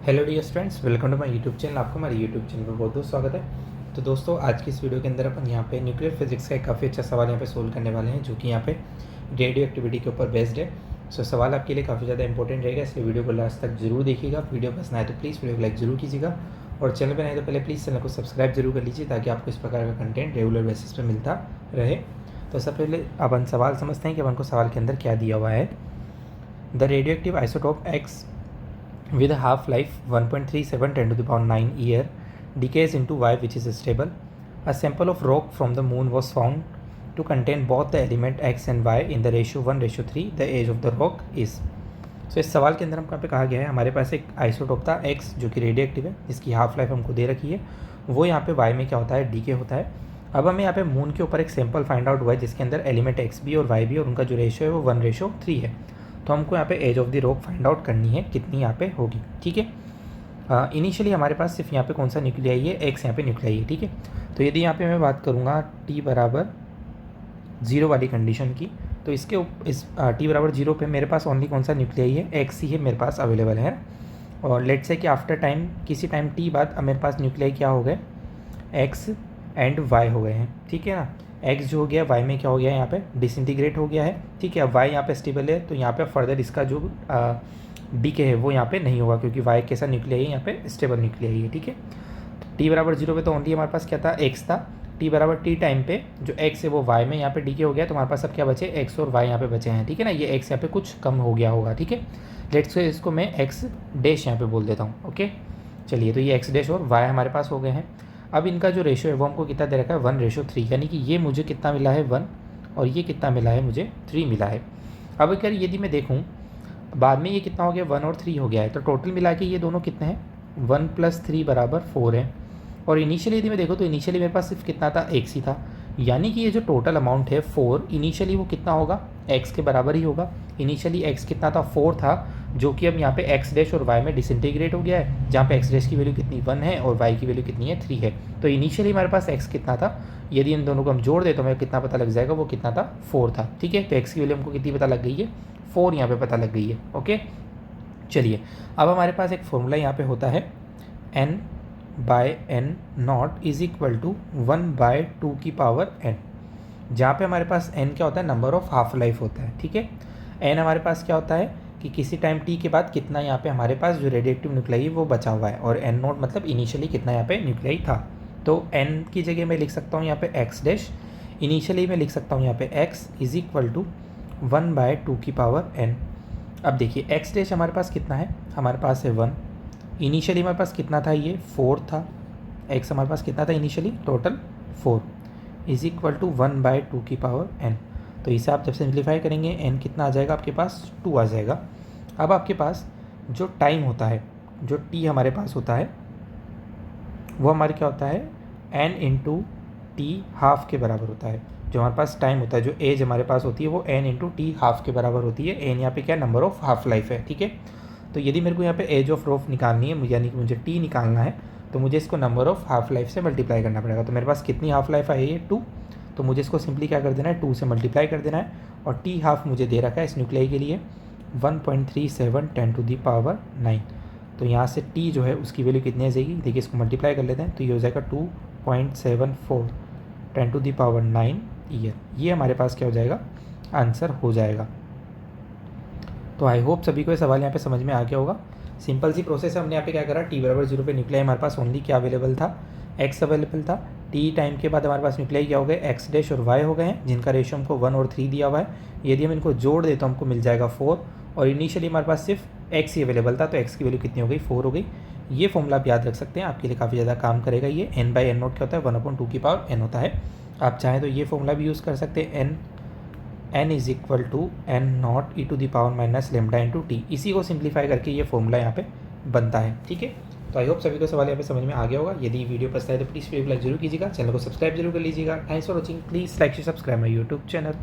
Hello dear students, welcome to my YouTube channel. आपको हमारे YouTube channel पर बहुत बहुत स्वागत है। तो दोस्तों, आज की इस वीडियो के अंदर अपन यहाँ पे न्यूक्लियर फिजिक्स का एक काफ़ी अच्छा सवाल यहाँ पे सोल्व करने वाले हैं, जो कि यहाँ पे रेडियो एक्टिविटी के ऊपर बेस्ड है। सो सवाल आपके लिए काफ़ी ज़्यादा इंपॉर्टेंट रहेगा, इसलिए वीडियो को लास्ट तक जरूर देखिएगा। वीडियो पसंद आए तो प्लीज़ वीडियो को लाइक जरूर कीजिएगा, और चैनल पर नहीं तो पहले प्लीज़ चैनल को सब्सक्राइब जरूर कर लीजिए, ताकि आपको इस प्रकार का कंटेंट रेगुलर बेसिस पर मिलता रहे। तो सबसे पहले अपन सवाल समझते हैं कि अपन को सवाल के अंदर क्या दिया हुआ है। The radio active isotope x with a half-life 1.37 10 to the power 9 year decays into Y, which is stable. A sample of rock from the moon was found to contain both the element X and Y in the ratio 1:3. The age of the rock is. So इस सवाल के अंदर हमको यहाँ पे कहा गया है, हमारे पास एक आइसोटोप था X जो कि रेडियो एक्टिव है, जिसकी हाफ लाइफ हमको दे रखी है। वो यहाँ पे Y में क्या होता है, डीके होता है। अब हमें यहाँ पे मून के ऊपर एक सैंपल फाइंड आउट हुआ है, जिसके अंदर एलिमेंट X भी और Y भी, और उनका जो रेशियो है वो 1:3 है। तो हमको यहाँ पे age of the rock find out करनी है, कितनी यहाँ पे होगी। ठीक है, इनिशियली हमारे पास सिर्फ यहाँ पे कौन सा न्यूक्लियाई है, एक्स यहाँ पे न्यूक्लियाई है। ठीक है, तो यदि यहाँ पे मैं बात करूँगा टी बराबर 0 वाली कंडीशन की, तो इस टी बराबर 0 पे मेरे पास ओनली कौन सा न्यूक्लियाई है, एक्स ही है मेरे पास अवेलेबल है। और लेट से कि आफ्टर टाइम, किसी टाइम टी बाद मेरे पास न्यूक्लियाई क्या हो गए, एक्स एंड वाई हो गए हैं। ठीक है ना, एक्स जो हो गया वाई में क्या हो गया है, यहाँ पे डिसइंटीग्रेट हो गया है। ठीक है, अब वाई यहाँ पे स्टेबल है, तो यहाँ पे फर्दर इसका जो डीके है वो यहाँ पे नहीं होगा, क्योंकि वाई कैसा न्यूक्लियाई है, यहाँ पे स्टेबल न्यूक्लियाई है। ठीक है, टी बराबर 0 पे तो ओनली हमारे पास क्या था, एक्स था। टी बराबर टी टाइम पे जो एक्स है वो वाई में यहाँ पे डीके हो गया, तो हमारे पास अब क्या बचे, एक्स और वाई यहाँ पे बचे हैं। ठीक है ना, ये एक्स यहाँ पे कुछ कम हो गया होगा। ठीक है, लेट्स से इसको मैं एक्स डैश यहाँ पे बोल देता हूँ। ओके, चलिए, तो ये एक्स डैश और वाई हमारे पास हो गए हैं। अब इनका जो रेशियो है वो हमको कितना दे रखा है, 1:3, यानी कि ये मुझे कितना मिला है 1, और ये कितना मिला है मुझे 3 मिला है। अब अगर यदि मैं देखूँ बाद में ये कितना हो गया, 1 और 3 हो गया है, तो टोटल मिला के ये दोनों कितने हैं, 1 + 3 = 4 है। और इनिशियली यदि मैं देखूँ तो इनिशियली मेरे पास सिर्फ कितना था, एक्स ही था, यानी कि ये जो टोटल अमाउंट है 4, इनिशियली वो कितना होगा, एक्स के बराबर ही होगा। इनिशियली एक्स कितना था, 4 था, जो कि अब यहाँ पे एक्स डैश और वाई में डिसइंटीग्रेट हो गया है, जहाँ पे एक्स डैश की वैल्यू कितनी 1 है और वाई की वैल्यू कितनी है 3 है। तो इनिशियली हमारे पास एक्स कितना था, यदि इन दोनों को हम जोड़ दे तो हमें कितना पता लग जाएगा, वो कितना था, 4 था। ठीक है, तो एक्स की वैल्यू हमको कितनी पता लग गई है, 4 यहाँ पे पता लग गई है। ओके, चलिए, अब हमारे पास एक फॉर्मूला यहाँ पे होता है, n/n0 = 1/2n, जहाँ पे हमारे पास n क्या होता है, नंबर ऑफ हाफ लाइफ होता है। ठीक है, n हमारे पास क्या होता है कि किसी टाइम t के बाद कितना यहाँ पे हमारे पास जो रेडिएक्टिव न्यूक्लियाई है वो बचा हुआ है, और n0 मतलब इनिशियली कितना यहाँ पे न्यूक्लियाई था। तो n की जगह मैं लिख सकता हूँ यहाँ पे x डैश, इनिशियली मैं लिख सकता हूँ यहाँ पे x = 1/2n। अब देखिए x डैश हमारे पास कितना है, हमारे पास है 1, इनिशियली हमारे पास कितना था, ये 4 था। x हमारे पास कितना था इनिशियली, टोटल 4, = 1/2n। तो इसे आप जब सिंप्लीफाई करेंगे n कितना आ जाएगा आपके पास, 2 आ जाएगा। अब आपके पास जो टाइम होता है, जो t हमारे पास होता है, वो हमारे क्या होता है, n × t हाफ के बराबर होता है। जो हमारे पास टाइम होता है, जो एज हमारे पास होती है, वो n × t हाफ के बराबर होती है। n यहाँ पे क्या, नंबर ऑफ हाफ लाइफ है। ठीक है, तो यदि मेरे को यहाँ पे एज ऑफ रॉक निकालनी है, यानी कि मुझे t निकालना है, तो मुझे इसको नंबर ऑफ हाफ लाइफ से मल्टीप्लाई करना पड़ेगा। तो मेरे पास कितनी हाफ लाइफ आई है, 2, तो मुझे इसको सिंपली क्या कर देना है, 2 से मल्टीप्लाई कर देना है। और t हाफ मुझे दे रखा है इस न्यूक्लियाई के लिए 1.37 10 to the power 9। तो यहाँ से t जो है उसकी वैल्यू कितनी आ जाएगी, देखिए इसको मल्टीप्लाई कर लेते हैं, तो ये हो जाएगा 2.74 10 to the power 9 ईयर। ये हमारे पास क्या हो जाएगा, आंसर हो जाएगा। तो आई होप सभी को ये सवाल यहाँ पे समझ में आ गया होगा। सिंपल सी प्रोसेस है, हमने यहाँ पे क्या करा, टी बराबर 0 पे न्यूक्लियाई हमारे पास ओनली क्या अवेलेबल था, एक्स अवेलेबल था। टी टाइम के बाद हमारे पास न्यूक्लियाई क्या हो गए, एक्स डैश और वाई हो गए हैं, जिनका रेशियो हमको 1 और 3 दिया हुआ है। यदि हम इनको जोड़ दें तो हमको मिल जाएगा 4, और इनिशियली हमारे पास सिर्फ एक्स ही अवेलेबल था, तो एक्स की वैल्यू कितनी हो गई, 4 हो गई। ये फॉर्मूला आप याद रख सकते हैं, आपके लिए काफ़ी ज़्यादा काम करेगा। ये n/n0 क्या होता है, 1/2n होता है। आप चाहें तो ये फॉर्मूला भी यूज़ कर सकते हैं, n = n0 e to the power -λ × t। इसी को सिंप्लीफाई करके ये फॉर्मूला यहाँ पे बनता है। ठीक है, तो आई होप सभी को सवाल यहाँ पे समझ में आ गया होगा। यदि वीडियो पसंद है तो प्लीज़ वीडियो को लाइक जरूर कीजिएगा, चैनल को सब्सक्राइब जरूर कर लीजिएगा। Thanks for watching, please like subscribe my YouTube channel.